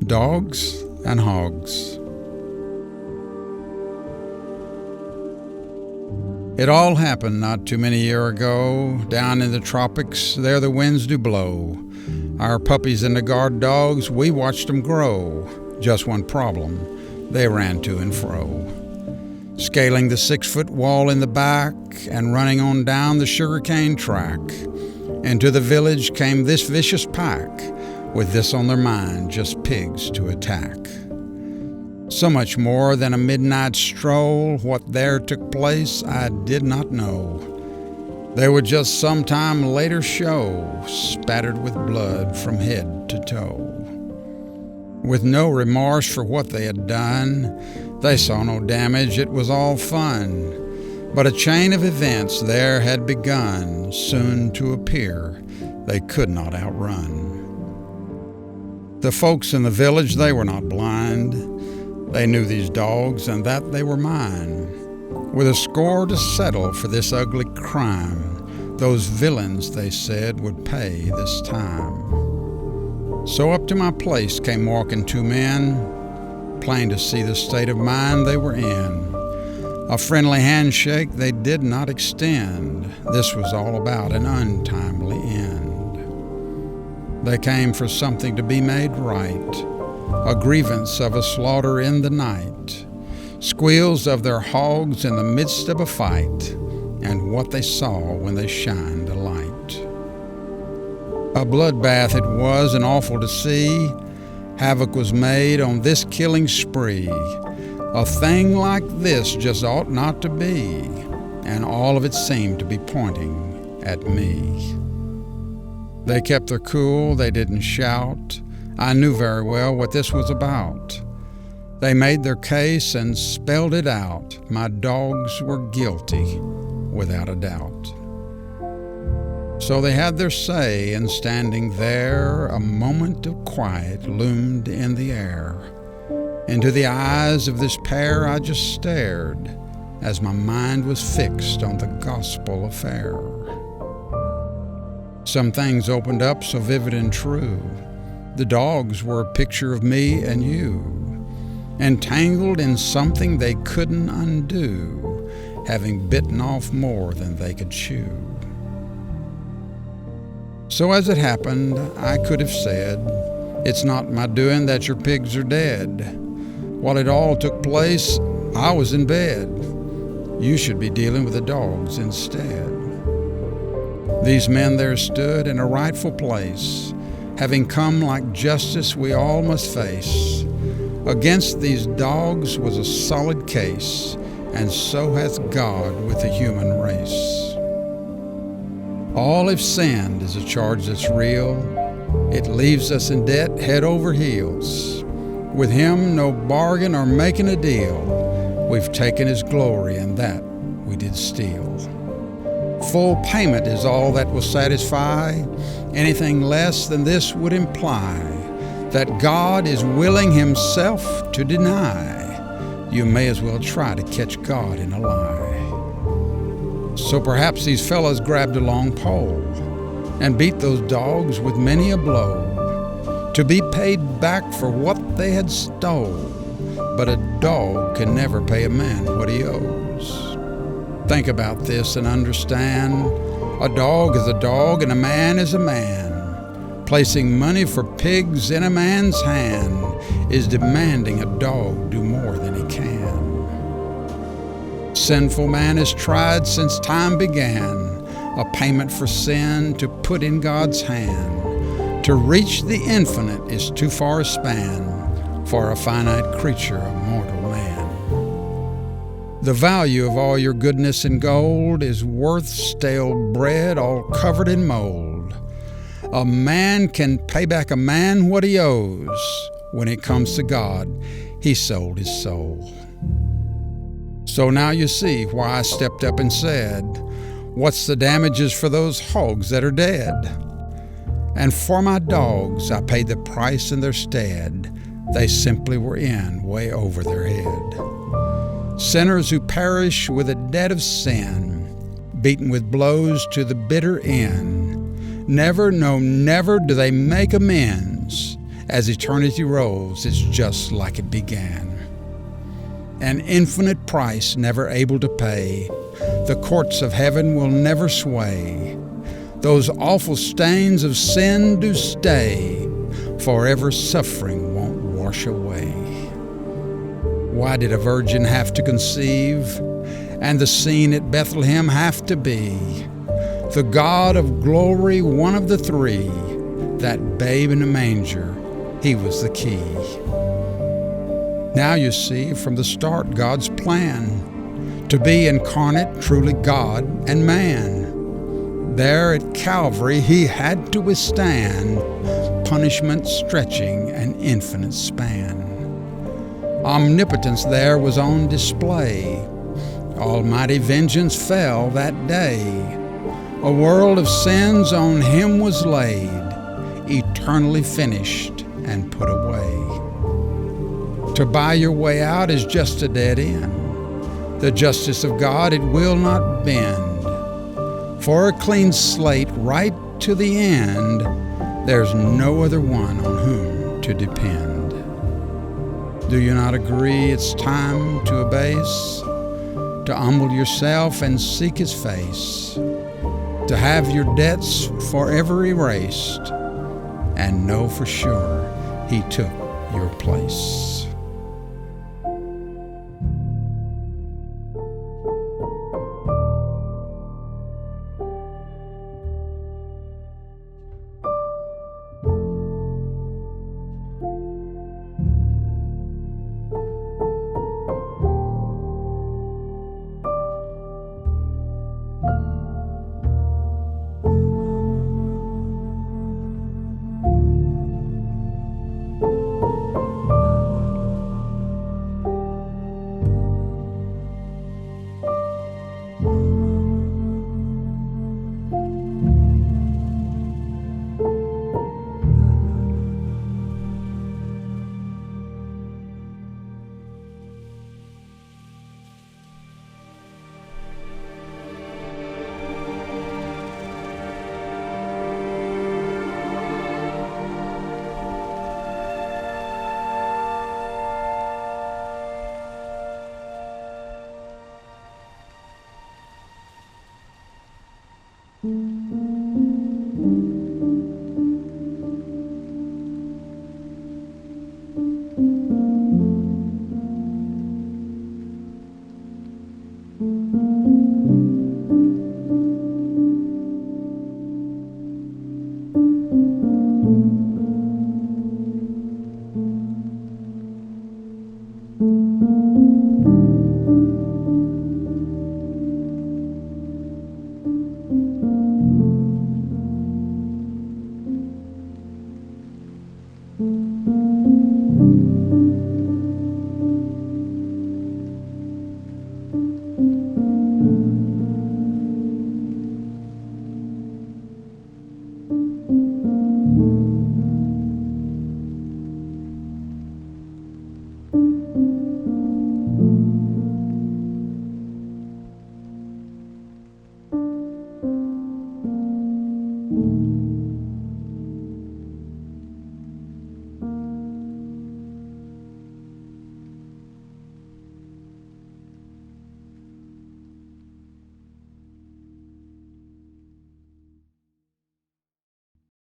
Dogs and Hogs. It all happened not too many years ago. Down in the tropics, there the winds do blow. Our puppies and the guard dogs, we watched them grow. Just one problem, they ran to and fro. Scaling the 6-foot wall in the back and running on down the sugarcane track. Into the village came this vicious pack, with this on their mind, just pigs to attack. So much more than a midnight stroll, what there took place I did not know. They would just sometime later show, spattered with blood from head to toe. With no remorse for what they had done, they saw no damage, it was all fun. But a chain of events there had begun, soon to appear they could not outrun. The folks in the village, they were not blind. They knew these dogs and that they were mine. With a score to settle for this ugly crime, those villains, they said, would pay this time. So up to my place came walking two men, plain to see the state of mind they were in. A friendly handshake they did not extend. This was all about an untimely end. They came for something to be made right, a grievance of a slaughter in the night, squeals of their hogs in the midst of a fight, and what they saw when they shined a light. A bloodbath it was, and awful to see. Havoc was made on this killing spree. A thing like this just ought not to be, and all of it seemed to be pointing at me. They kept their cool, they didn't shout. I knew very well what this was about. They made their case and spelled it out. My dogs were guilty, without a doubt. So they had their say, and standing there, a moment of quiet loomed in the air. Into the eyes of this pair I just stared, as my mind was fixed on the gospel affair. Some things opened up so vivid and true. The dogs were a picture of me and you, entangled in something they couldn't undo, having bitten off more than they could chew. So as it happened, I could have said, "It's not my doing that your pigs are dead. While it all took place, I was in bed. You should be dealing with the dogs instead." These men there stood in a rightful place, having come like justice we all must face. Against these dogs was a solid case, and so hath God with the human race. All have sinned is a charge that's real. It leaves us in debt head over heels. With him no bargain or making a deal. We've taken his glory, and that we did steal. Full payment is all that will satisfy. Anything less than this would imply that God is willing himself to deny. You may as well try to catch God in a lie. So perhaps these fellows grabbed a long pole and beat those dogs with many a blow to be paid back for what they had stole. But a dog can never pay a man what he owes. Think about this and understand. A dog is a dog and a man is a man. Placing money for pigs in a man's hand is demanding a dog do more than he can. Sinful man has tried since time began, a payment for sin to put in God's hand. To reach the infinite is too far a span for a finite creature, a mortal man. The value of all your goodness and gold is worth stale bread all covered in mold. A man can pay back a man what he owes. When it comes to God, he sold his soul. So now you see why I stepped up and said, "What's the damages for those hogs that are dead?" And for my dogs, I paid the price in their stead. They simply were in way over their head. Sinners who perish with a debt of sin, beaten with blows to the bitter end. Never, no, never do they make amends. As eternity rolls, it's just like it began. An infinite price never able to pay. The courts of heaven will never sway. Those awful stains of sin do stay. Forever suffering won't wash away. Why did a virgin have to conceive, and the scene at Bethlehem have to be? The God of glory, one of the three, that babe in a manger, he was the key. Now you see from the start God's plan to be incarnate, truly God and man. There at Calvary he had to withstand punishment stretching an infinite span. Omnipotence there was on display. Almighty vengeance fell that day. A world of sins on him was laid, eternally finished and put away. To buy your way out is just a dead end. The justice of God it will not bend. For a clean slate right to the end, there's no other one on whom to depend. Do you not agree it's time to abase, to humble yourself and seek his face, to have your debts forever erased, and know for sure he took your place?